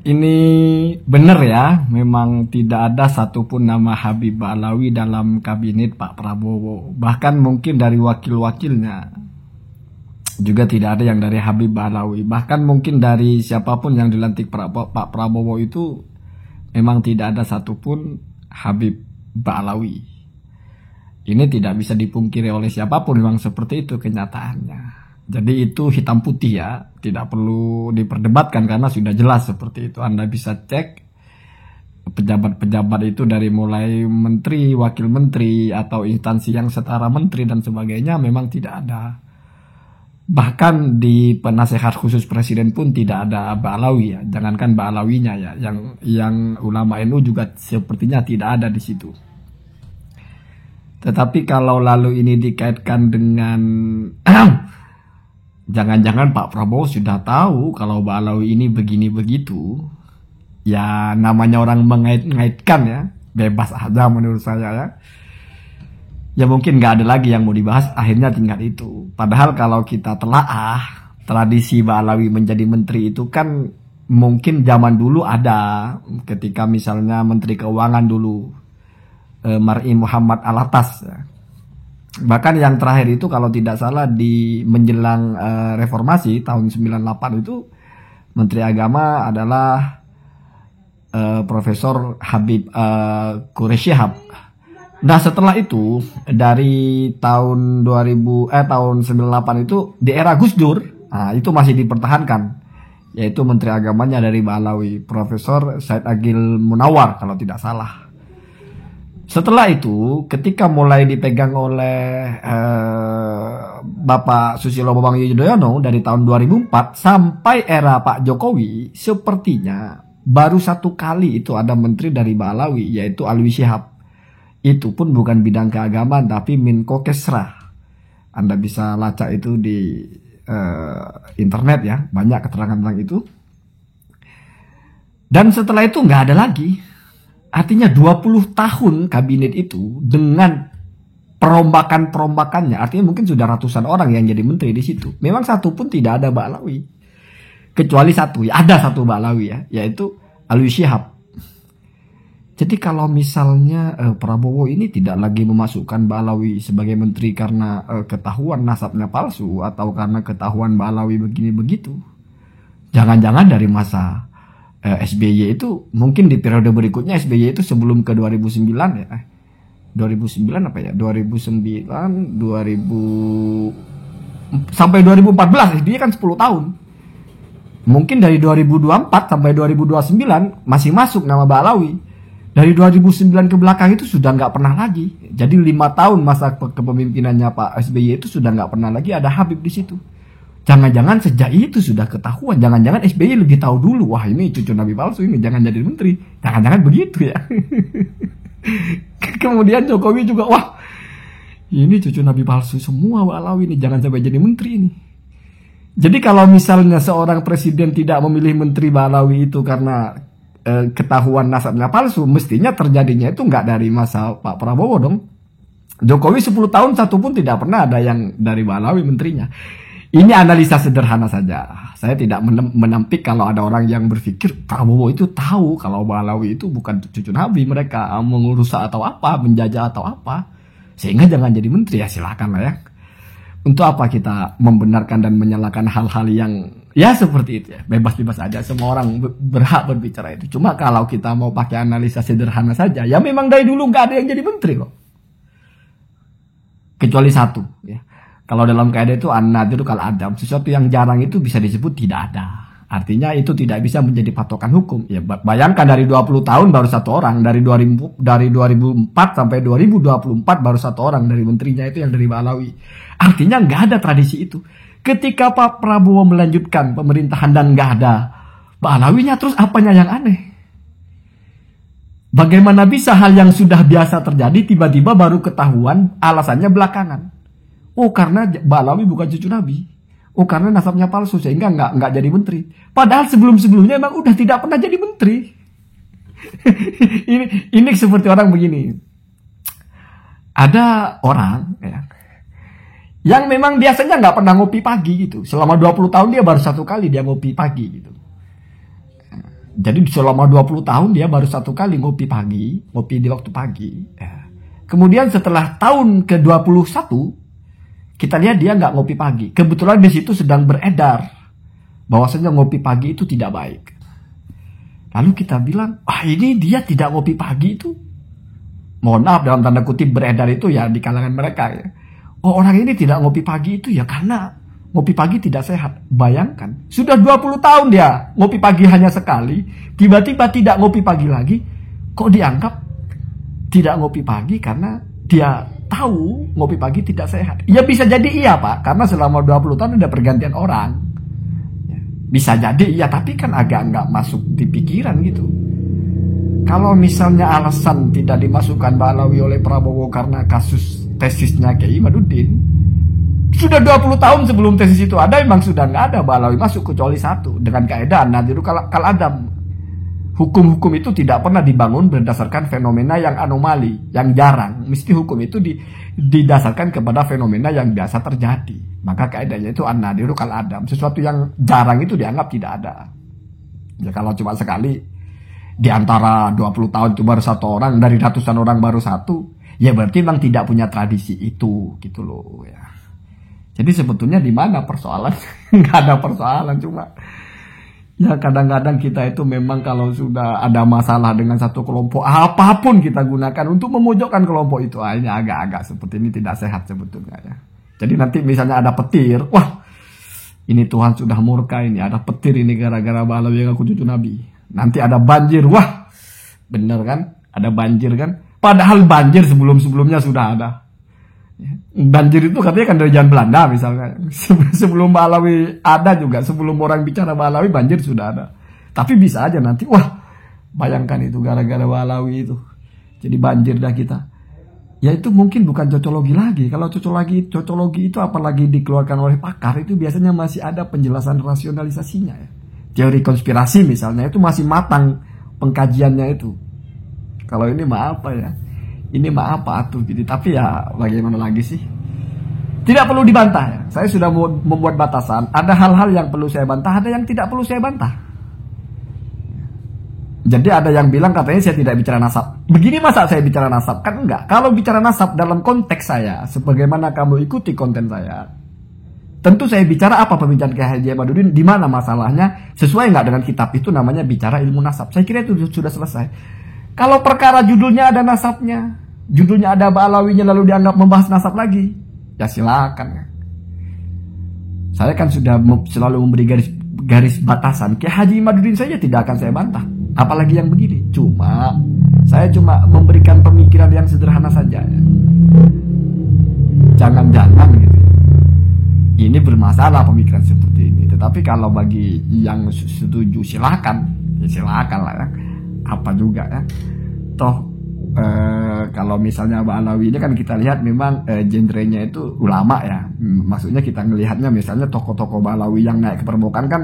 Ini benar ya, memang tidak ada satupun nama Habib Ba'alawi dalam kabinet Pak Prabowo. Bahkan mungkin dari wakil-wakilnya juga tidak ada yang dari Habib Ba'alawi. Bahkan mungkin dari siapapun yang dilantik Pak Prabowo itu memang tidak ada satupun Habib Ba'alawi. Ini tidak bisa dipungkiri oleh siapapun, memang seperti itu kenyataannya. Jadi itu hitam putih ya, tidak perlu diperdebatkan karena sudah jelas seperti itu. Anda bisa cek pejabat-pejabat itu dari mulai menteri, wakil menteri, atau instansi yang setara menteri dan sebagainya memang tidak ada. Bahkan di penasehat khusus presiden pun tidak ada Ba'alawi ya, jangankan Ba'alawinya ya, yang ulama NU juga sepertinya tidak ada di situ. Tetapi kalau lalu ini dikaitkan dengan jangan-jangan Pak Prabowo sudah tahu kalau Ba'alawi ini begini begitu. Ya namanya orang mengait-ngaitkan ya. Bebas aja menurut saya ya. Ya mungkin nggak ada lagi yang mau dibahas. Akhirnya tinggal itu. Padahal kalau kita telaah tradisi Ba'alawi menjadi menteri itu kan mungkin zaman dulu ada. Ketika misalnya Menteri Keuangan dulu. Mar'i Muhammad Alatas ya. Bahkan yang terakhir itu kalau tidak salah di menjelang reformasi tahun 98 itu Menteri Agama adalah Profesor Habib Quraish Shihab. Nah setelah itu dari tahun 98 itu di era Gus Dur, nah, itu masih dipertahankan, yaitu Menteri Agamanya dari Ba'alawi, Profesor Said Agil Munawar kalau tidak salah. Setelah itu, ketika mulai dipegang oleh Bapak Susilo Bambang Yudhoyono dari tahun 2004 sampai era Pak Jokowi, sepertinya baru satu kali itu ada menteri dari Ba'alawi, yaitu Alwi Shihab. Itu pun bukan bidang keagamaan, tapi Menko Kesra. Anda bisa lacak itu di internet ya, banyak keterangan tentang itu. Dan setelah itu nggak ada lagi. Artinya 20 tahun kabinet itu dengan perombakan-perombakannya, artinya mungkin sudah ratusan orang yang jadi menteri di situ. Memang satu pun tidak ada Ba'alawi. Kecuali satu, ya ada satu Ba'alawi ya, yaitu Alwi Shihab. Jadi kalau misalnya Prabowo ini tidak lagi memasukkan Ba'alawi sebagai menteri karena ketahuan nasabnya palsu atau karena ketahuan Ba'alawi begini begitu, jangan-jangan dari masa SBY itu mungkin di periode berikutnya SBY itu sebelum ke 2009 ya. 2009 apa ya? 2009, 2000 sampai 2014 SBY kan 10 tahun. Mungkin dari 2024 sampai 2029 masih masuk nama Ba'alawi. Dari 2009 ke belakang itu sudah nggak pernah lagi. Jadi 5 tahun masa kepemimpinannya Pak SBY itu sudah nggak pernah lagi ada Habib di situ. Jangan-jangan sejak itu sudah ketahuan. Jangan-jangan SBY lebih tahu dulu. Wah ini cucu Nabi palsu ini. Jangan jadi menteri. Jangan-jangan begitu ya. Kemudian Jokowi juga. Wah ini cucu Nabi palsu semua Ba'alawi ini. Jangan sampai jadi menteri ini. Jadi kalau misalnya seorang presiden tidak memilih menteri Ba'alawi itu karena ketahuan nasabnya palsu. Mestinya terjadinya itu nggak dari masa Pak Prabowo dong. Jokowi 10 tahun satu pun tidak pernah ada yang dari Ba'alawi menterinya. Ini analisa sederhana saja. Saya tidak menampik kalau ada orang yang berpikir Prabowo itu tahu kalau Ba'alawi itu bukan cucu Nabi, mereka mengurus atau apa, menjajah atau apa, sehingga jangan jadi menteri. Ya silakan lah ya. Untuk apa kita membenarkan dan menyalahkan hal-hal yang ya seperti itu ya. Bebas-bebas aja, semua orang berhak berbicara itu. Cuma kalau kita mau pakai analisa sederhana saja, ya memang dari dulu nggak ada yang jadi menteri loh. Kecuali satu ya. Kalau dalam kaidah itu an-nadir kal adam, sesuatu yang jarang itu bisa disebut tidak ada. Artinya itu tidak bisa menjadi patokan hukum. Ya bayangkan dari 20 tahun baru satu orang, dari 2004 sampai 2024 baru satu orang dari menterinya itu yang dari Ba'alawi. Artinya nggak ada tradisi itu. Ketika Pak Prabowo melanjutkan pemerintahan dan nggak ada Ba'alawinya, terus apanya yang aneh? Bagaimana bisa hal yang sudah biasa terjadi tiba-tiba baru ketahuan alasannya belakangan? Oh karena Ba'alawi bukan cucu Nabi. Oh karena nasabnya palsu sehingga nggak jadi menteri. Padahal sebelum-sebelumnya emang udah tidak pernah jadi menteri. ini seperti orang begini. Ada orang ya, yang memang biasanya nggak pernah ngopi pagi gitu. Selama 20 tahun dia baru satu kali dia ngopi pagi gitu. Jadi selama 20 tahun dia baru 1 kali ngopi pagi, ngopi di waktu pagi. Ya. Kemudian setelah tahun ke-21, kita lihat dia nggak ngopi pagi. Kebetulan di situ sedang beredar bahwasanya ngopi pagi itu tidak baik. Lalu kita bilang, ini dia tidak ngopi pagi itu. Mohon maaf dalam tanda kutip beredar itu ya di kalangan mereka ya. Orang ini tidak ngopi pagi itu ya karena ngopi pagi tidak sehat. Bayangkan, sudah 20 tahun dia ngopi pagi hanya sekali, tiba-tiba tidak ngopi pagi lagi. Kok dianggap tidak ngopi pagi karena dia tahu ngopi pagi tidak sehat? Ya bisa jadi iya Pak, karena selama 20 tahun ada pergantian orang. Bisa jadi iya, tapi kan agak nggak masuk di pikiran gitu. Kalau misalnya alasan tidak dimasukkan Ba'alawi oleh Prabowo karena kasus tesisnya Kiai Imaduddin, sudah 20 tahun sebelum tesis itu ada, memang sudah nggak ada Ba'alawi masuk kecuali satu. Dengan kaedah nadiru kal adam. Hukum-hukum itu tidak pernah dibangun berdasarkan fenomena yang anomali, yang jarang. Mesti hukum itu didasarkan kepada fenomena yang biasa terjadi. Maka kaedahnya itu an-nadiru kal adam. Sesuatu yang jarang itu dianggap tidak ada. Ya kalau cuma sekali, di antara 20 tahun itu baru 1 orang, dari ratusan orang baru 1, ya berarti memang tidak punya tradisi itu, gitu loh ya. Jadi sebetulnya di mana persoalan? Nggak ada persoalan, cuma ya kadang-kadang kita itu memang kalau sudah ada masalah dengan satu kelompok, apapun kita gunakan untuk memojokkan kelompok itu, ini agak-agak seperti ini tidak sehat sebetulnya ya. Jadi nanti misalnya ada petir, wah ini Tuhan sudah murka ini, ada petir ini gara-gara Ba'alawi yang aku cucu Nabi. Nanti ada banjir, wah bener kan, ada banjir kan, padahal banjir sebelum-sebelumnya sudah ada. Banjir itu katanya kan dari zaman Belanda misalnya. Sebelum Ba'alawi ada juga, sebelum orang bicara Ba'alawi banjir sudah ada. Tapi bisa aja nanti, wah bayangkan itu gara-gara Ba'alawi itu jadi banjir dah kita. Ya itu mungkin bukan cocologi lagi. Kalau cocologi itu apalagi dikeluarkan oleh pakar, itu biasanya masih ada penjelasan rasionalisasinya ya. Teori konspirasi misalnya itu masih matang pengkajiannya itu. Kalau ini mah apa ya? Ini mah apa tuh gitu. Tapi ya bagaimana lagi sih? Tidak perlu dibantah ya. Saya sudah membuat batasan. Ada hal-hal yang perlu saya bantah, ada yang tidak perlu saya bantah. Jadi ada yang bilang katanya saya tidak bicara nasab. Begini masa saya bicara nasab? Kan enggak. Kalau bicara nasab dalam konteks saya, sebagaimana kamu ikuti konten saya, tentu saya bicara apa pembicaraan Kiai Haji Imaduddin, di mana masalahnya, sesuai nggak dengan kitab itu namanya bicara ilmu nasab. Saya kira itu sudah selesai. Kalau perkara judulnya ada nasabnya, judulnya ada Ba'alawinya lalu dianggap membahas nasab lagi, ya silakan. Saya kan sudah selalu memberi garis batasan. Kiai Haji Imaduddin saja tidak akan saya bantah, apalagi yang begini. Saya cuma memberikan pemikiran yang sederhana saja. Jangan-jangan gitu. Ini bermasalah pemikiran seperti ini. Tetapi kalau bagi yang setuju silakan, ya silakan lah ya. Apa juga ya. Toh kalau misalnya Ba'alawi ini kan kita lihat memang genrenya itu ulama ya. Maksudnya kita ngelihatnya misalnya tokoh-tokoh Ba'alawi yang naik ke permukaan kan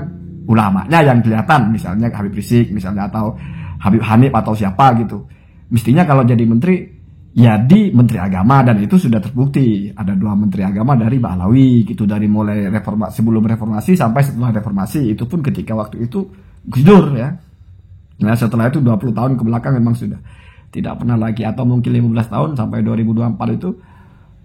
ulamanya yang kelihatan, misalnya Habib Rizik misalnya, atau Habib Hanif atau siapa gitu. Mestinya kalau jadi menteri ya di Menteri Agama, dan itu sudah terbukti ada 2 Menteri Agama dari Ba'alawi gitu, dari mulai sebelum reformasi sampai setelah reformasi, itu pun ketika waktu itu Gus Dur ya. Nah setelah itu 20 tahun ke belakang memang sudah tidak pernah lagi, atau mungkin 15 tahun sampai 2024 itu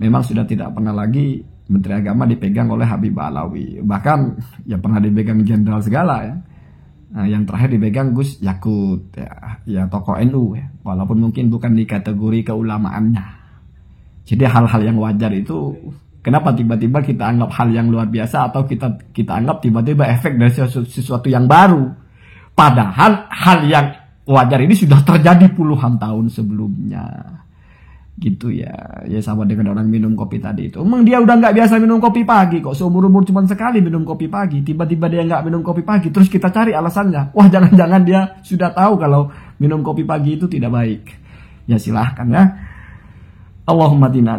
memang sudah tidak pernah lagi Menteri Agama dipegang oleh Habib Ba'alawi. Bahkan ya pernah dipegang jenderal segala ya. Nah, yang terakhir dipegang Gus Yakut ya tokoh NU ya, walaupun mungkin bukan di kategori keulamaannya. Jadi hal-hal yang wajar itu kenapa tiba-tiba kita anggap hal yang luar biasa, atau kita anggap tiba-tiba efek dari sesuatu yang baru. Padahal hal yang wajar ini sudah terjadi puluhan tahun sebelumnya. Gitu ya. Ya sama dengan orang minum kopi tadi itu. Emang dia udah nggak biasa minum kopi pagi kok. Seumur-umur cuma sekali minum kopi pagi. Tiba-tiba dia nggak minum kopi pagi. Terus kita cari alasannya. Wah jangan-jangan dia sudah tahu kalau minum kopi pagi itu tidak baik. Ya silahkan ya. Allahumma tina